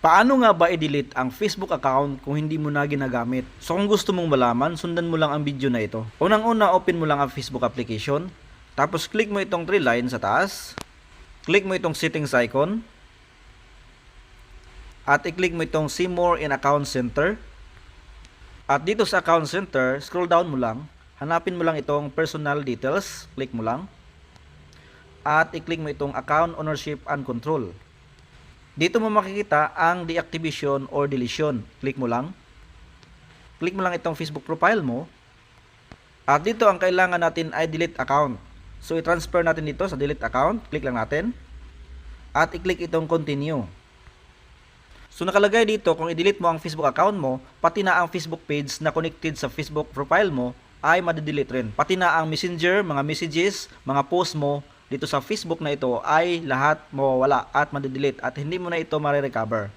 Paano nga ba i-delete ang Facebook account kung hindi mo na ginagamit? So kung gusto mong malaman, sundan mo lang ang video na ito. Unang-una, open mo lang ang Facebook application. Tapos click mo itong 3 lines sa taas. Click mo itong settings icon. At i-click mo itong see more in account center. At dito sa account center, scroll down mo lang. Hanapin mo lang itong personal details. Click mo lang. At i-click mo itong account ownership and control. Dito mo makikita ang deactivation or deletion. Click mo lang. Click mo lang itong Facebook profile mo. At dito ang kailangan natin ay delete account. So i-transfer natin dito sa delete account. Click lang natin. At i-click itong continue. So nakalagay dito kung i-delete mo ang Facebook account mo, pati na ang Facebook page na connected sa Facebook profile mo ay madidelete rin. Pati na ang messenger, mga messages, mga post mo dito sa Facebook na ito ay lahat mawawala at madidelete at hindi mo na ito marirecover.